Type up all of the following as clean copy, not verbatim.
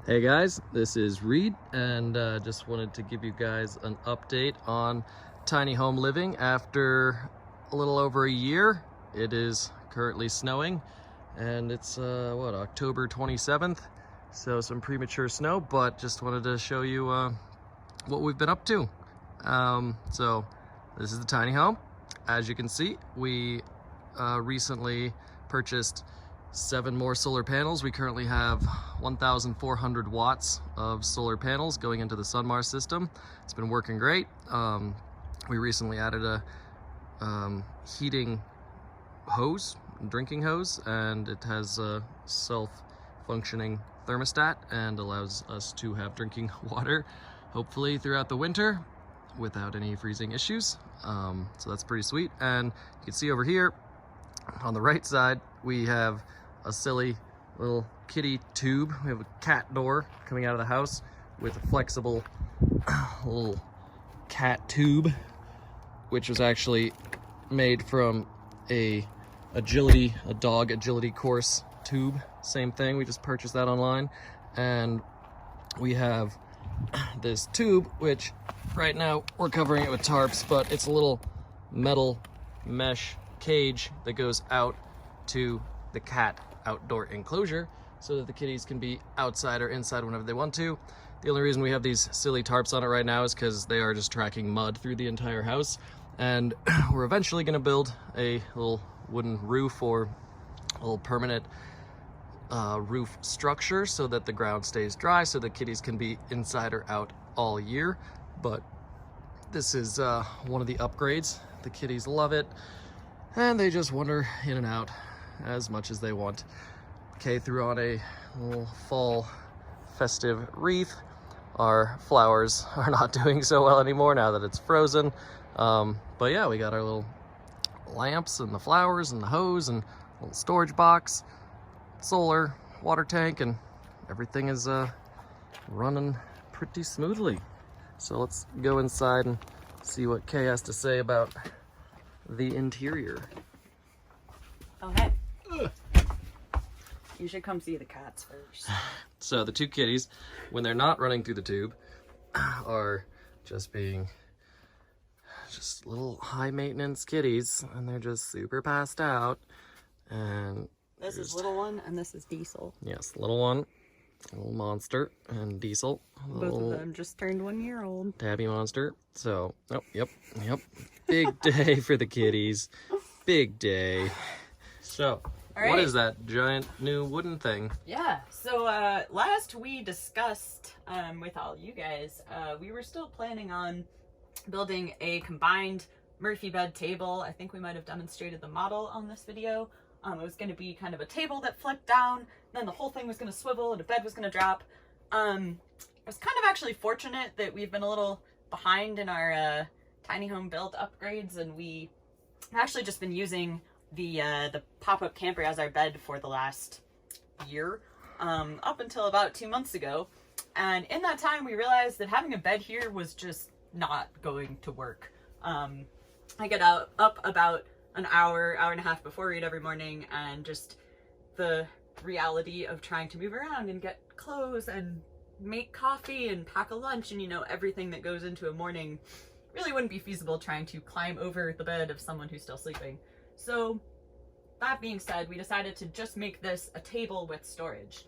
Hey guys, this is Reed, and just wanted to give you guys an update on tiny home living. After a little over a year, it is currently snowing, and it's October 27th, so some premature snow, but just wanted to show you what we've been up to. So this is the tiny home. As you can see, we recently purchased 7 more solar panels. We currently have 1,400 watts of solar panels going into the SunMars system. It's been working great. We recently added a heating hose, drinking hose, and it has a self-functioning thermostat and allows us to have drinking water, hopefully throughout the winter without any freezing issues. So that's pretty sweet. And you can see over here on the right side, we have a silly little kitty tube. We have a cat door coming out of the house with a flexible little cat tube, which was actually made from a dog agility course tube. Same thing, we just purchased that online. And we have this tube, which right now we're covering it with tarps, but it's a little metal mesh cage that goes out to the cat outdoor enclosure so that the kitties can be outside or inside whenever they want to. The only reason we have these silly tarps on it right now is because they are just tracking mud through the entire house, and we're eventually going to build a little wooden roof or a little permanent roof structure so that the ground stays dry so the kitties can be inside or out all year. But this is one of the upgrades. The kitties love it, and they just wander in and out as much as they want. Okay, threw on a little fall festive wreath. Our flowers are not doing so well anymore now that it's frozen. But yeah, we got our little lamps and the flowers and the hose and a little storage box, solar, water tank, and everything is running pretty smoothly. So let's go inside and see what Kay has to say about the interior. Oh, hey. You should come see the cats first. So the two kitties, when they're not running through the tube, are just being little high maintenance kitties, and they're just super passed out. And this is little one, and this is Diesel. Yes, little one, little monster, and Diesel, Both of them just turned 1 year old. tabby monster. So, oh, yep. Big day for the kitties. Big day. So, what is that giant new wooden thing? Yeah, so last we discussed with all you guys, we were still planning on building a combined Murphy bed table. I think we might have demonstrated the model on this video. It was going to be kind of a table that flipped down, then the whole thing was going to swivel and a bed was going to drop. I was kind of actually fortunate that we've been a little behind in our tiny home build upgrades, and we actually just been using the pop-up camper as our bed for the last year, up until about 2 months ago. And in that time, we realized that having a bed here was just not going to work. I get up about an hour and a half before Reed every morning, and just the reality of trying to move around and get clothes and make coffee and pack a lunch and, you know, everything that goes into a morning really wouldn't be feasible trying to climb over the bed of someone who's still sleeping. So that being said, we decided to just make this a table with storage.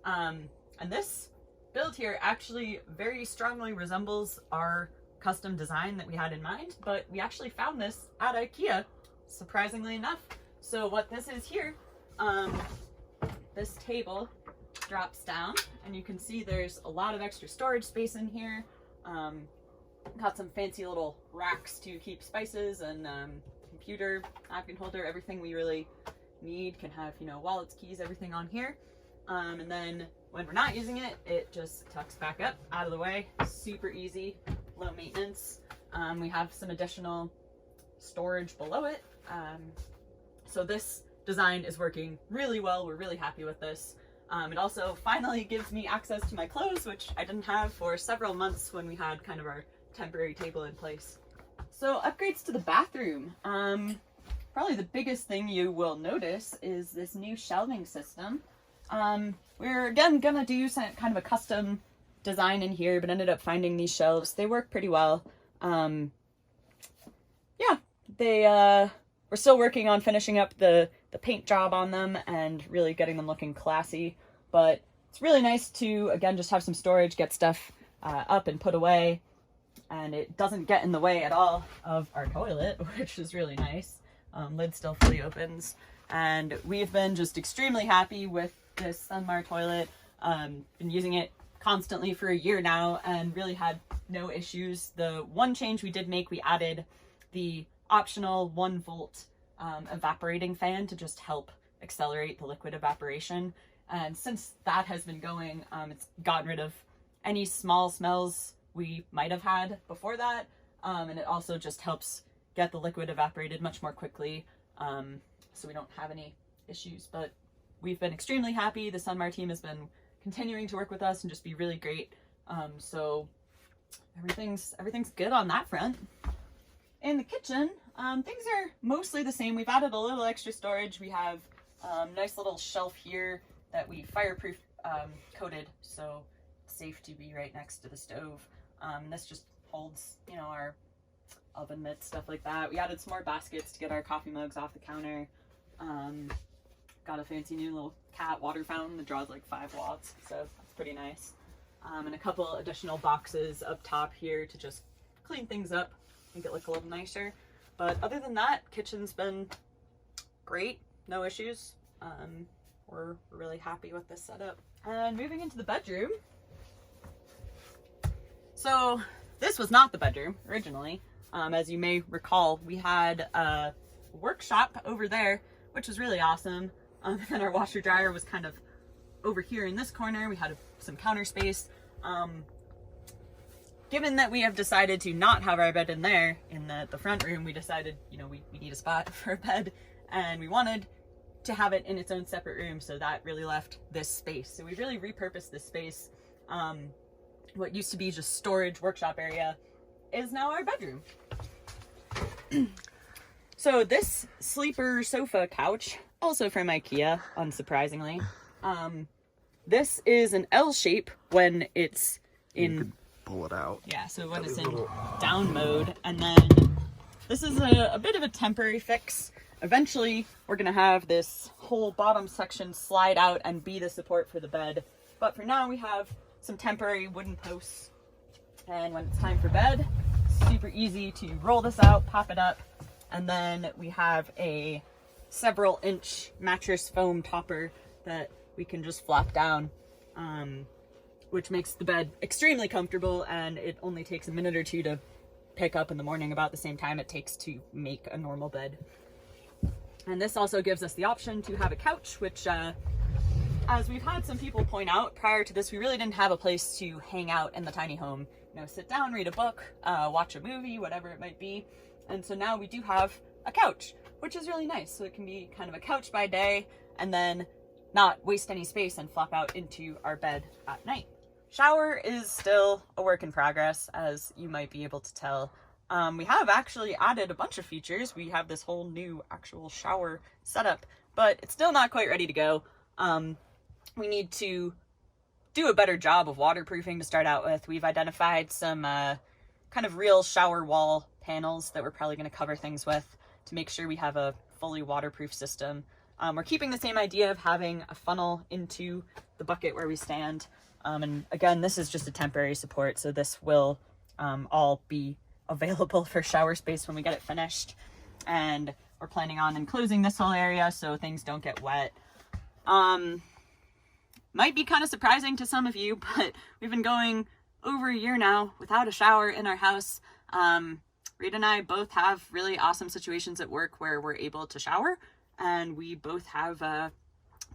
And this build here actually very strongly resembles our custom design that we had in mind, but we actually found this at IKEA, surprisingly enough. So what this is here, this table drops down, and you can see there's a lot of extra storage space in here. Got some fancy little racks to keep spices and computer, napkin holder, everything we really need. Can have, you know, wallets, keys, everything on here. And then when we're not using it, it just tucks back up out of the way. Super easy, low maintenance. We have some additional storage below it. So this design is working really well. We're really happy with this. It also finally gives me access to my clothes, which I didn't have for several months when we had kind of our temporary table in place. So upgrades to the bathroom. Probably the biggest thing you will notice is this new shelving system. We're again gonna do some kind of a custom design in here, but ended up finding these shelves. They work pretty well. Yeah, we're still working on finishing up the paint job on them and really getting them looking classy, but it's really nice to, again, just have some storage, get stuff up and put away, and it doesn't get in the way at all of our toilet, which is really nice. Lid still fully opens, and we've been just extremely happy with this Sunmar toilet. Been using it constantly for a year now and really had no issues. The one change we did make, we added the optional 1-volt evaporating fan to just help accelerate the liquid evaporation. And since that has been going, it's gotten rid of any small smells we might have had before that. And it also just helps get the liquid evaporated much more quickly, so we don't have any issues. But we've been extremely happy. The Sunmar team has been continuing to work with us and just be really great. So everything's good on that front. In the kitchen, things are mostly the same. We've added a little extra storage. We have a nice little shelf here that we fireproof coated, so it's safe to be right next to the stove. This just holds, you know, our oven mitts, stuff like that. We added some more baskets to get our coffee mugs off the counter. Got a fancy new little cat water fountain that draws like 5 watts, so that's pretty nice. And a couple additional boxes up top here to just clean things up, make it look a little nicer. But other than that, kitchen's been great, no issues. We're really happy with this setup. And moving into the bedroom. So this was not the bedroom originally. As you may recall, we had a workshop over there, which was really awesome. And our washer dryer was kind of over here in this corner. We had some counter space. Given that we have decided to not have our bed in there, in the front room, we decided, you know, we need a spot for a bed, and we wanted to have it in its own separate room, so that really left this space. So we really repurposed this space. What used to be just storage workshop area is now our bedroom. So this sleeper sofa couch, also from IKEA, unsurprisingly. This is an L shape when it's in... Pull it out. Yeah, so when it's in down mode, and then this is a bit of a temporary fix. Eventually, we're gonna have this whole bottom section slide out and be the support for the bed. But for now, we have some temporary wooden posts. And when it's time for bed, super easy to roll this out, pop it up, and then we have a several inch mattress foam topper that we can just flop down. Which makes the bed extremely comfortable, and it only takes a minute or two to pick up in the morning, about the same time it takes to make a normal bed. And this also gives us the option to have a couch, which, as we've had some people point out, prior to this, we really didn't have a place to hang out in the tiny home. You know, sit down, read a book, watch a movie, whatever it might be. And so now we do have a couch, which is really nice. So it can be kind of a couch by day, and then not waste any space and flop out into our bed at night. Shower is still a work in progress, as you might be able to tell. We have actually added a bunch of features. We have this whole new actual shower setup, but it's still not quite ready to go. We need to do a better job of waterproofing to start out with. We've identified some kind of real shower wall panels that we're probably going to cover things with to make sure we have a fully waterproof system. We're keeping the same idea of having a funnel into the bucket where we stand. And again, this is just a temporary support, so this will all be available for shower space when we get it finished. And we're planning on enclosing this whole area so things don't get wet. Might be kind of surprising to some of you, but we've been going over a year now without a shower in our house. Reed and I both have really awesome situations at work where we're able to shower, and we both have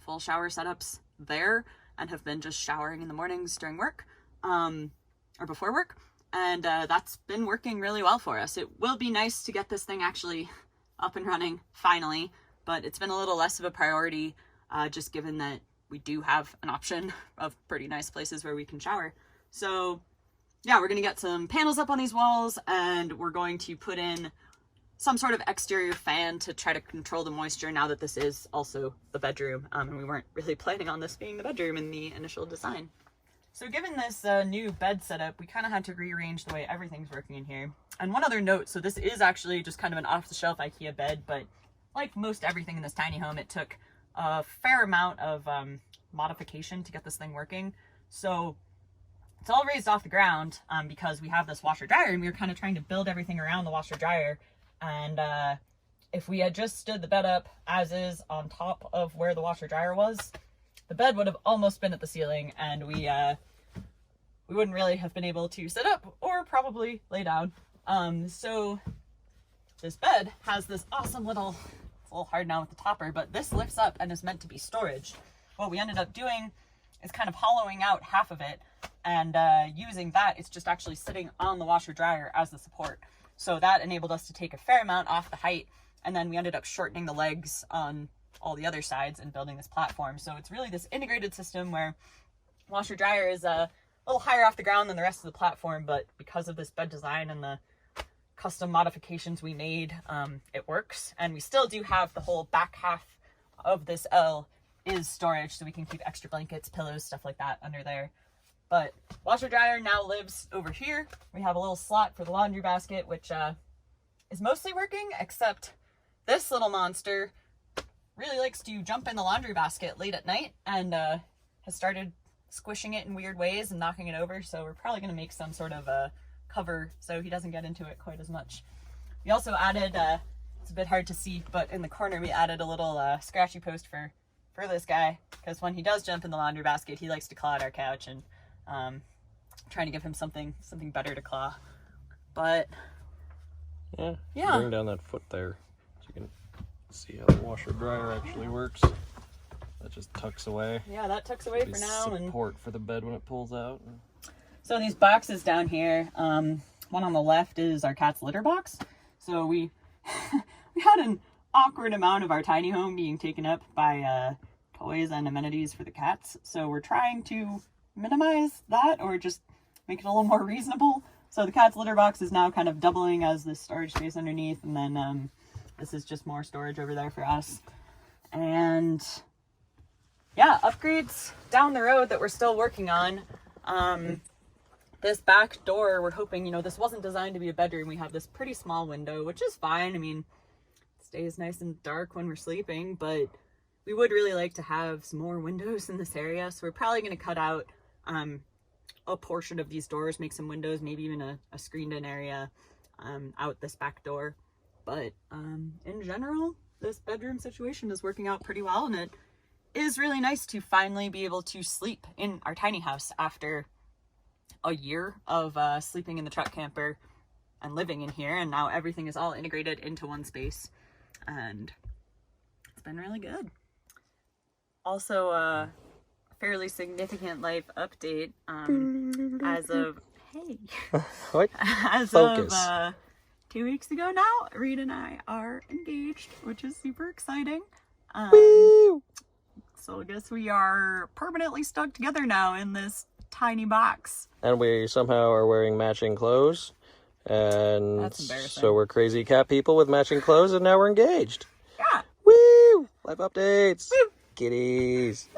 full shower setups there and have been just showering in the mornings during work, or before work. And that's been working really well for us. It will be nice to get this thing actually up and running finally, but it's been a little less of a priority, just given that we do have an option of pretty nice places where we can shower. So yeah, we're gonna get some panels up on these walls, and we're going to put in some sort of exterior fan to try to control the moisture now that this is also the bedroom. And we weren't really planning on this being the bedroom in the initial design. So given this new bed setup, we kind of had to rearrange the way everything's working in here. And one other note, so this is actually just kind of an off-the-shelf IKEA bed, but like most everything in this tiny home, it took a fair amount of modification to get this thing working. So it's all raised off the ground because we have this washer dryer, and we were kind of trying to build everything around the washer dryer. And if we had just stood the bed up as is on top of where the washer dryer was, the bed would have almost been at the ceiling, and we wouldn't really have been able to sit up or probably lay down. So this bed has this awesome little, it's a little hard now with the topper, but this lifts up and is meant to be storage. What we ended up doing is kind of hollowing out half of it, and using that, it's just actually sitting on the washer dryer as the support. So that enabled us to take a fair amount off the height, and then we ended up shortening the legs on all the other sides and building this platform. So it's really this integrated system where washer dryer is a little higher off the ground than the rest of the platform, but because of this bed design and the custom modifications we made, it works. And we still do have the whole back half of this L is storage, so we can keep extra blankets, pillows, stuff like that under there. But washer dryer now lives over here. We have a little slot for the laundry basket, which is mostly working, except this little monster really likes to jump in the laundry basket late at night, and has started squishing it in weird ways and knocking it over. So we're probably going to make some sort of a cover so he doesn't get into it quite as much. We also added, it's a bit hard to see, but in the corner we added a little scratchy post for this guy, because when he does jump in the laundry basket, he likes to claw at our couch, and trying to give him something better to claw. But yeah, yeah. Bring down that foot there so you can see how the washer dryer actually works. That just tucks away. Yeah, that tucks away for now. Support for the bed when it pulls out. So these boxes down here, one on the left is our cat's litter box. So we we had an awkward amount of our tiny home being taken up by toys and amenities for the cats. So we're trying to minimize that, or just make it a little more reasonable. So the cat's litter box is now kind of doubling as this storage space underneath, and then this is just more storage over there for us. And yeah, upgrades down the road that we're still working on. This back door, we're hoping, you know, this wasn't designed to be a bedroom. We have this pretty small window, which is fine. I mean, it stays nice and dark when we're sleeping, but we would really like to have some more windows in this area. So we're probably going to cut out a portion of these doors, make some windows, maybe even a screened in area out this back door. But in general, this bedroom situation is working out pretty well, and it is really nice to finally be able to sleep in our tiny house after a year of sleeping in the truck camper and living in here, and now everything is all integrated into one space, and it's been really good. Also, a fairly significant life update as of What? as Focus. of 2 weeks ago now, Reed and I are engaged, which is super exciting. Woo! So I guess we are permanently stuck together now in this tiny box. And we somehow are wearing matching clothes. And That's embarrassing. so we're crazy cat people with matching clothes, and now we're engaged. Yeah. Woo! Life updates. Woo! Kitties.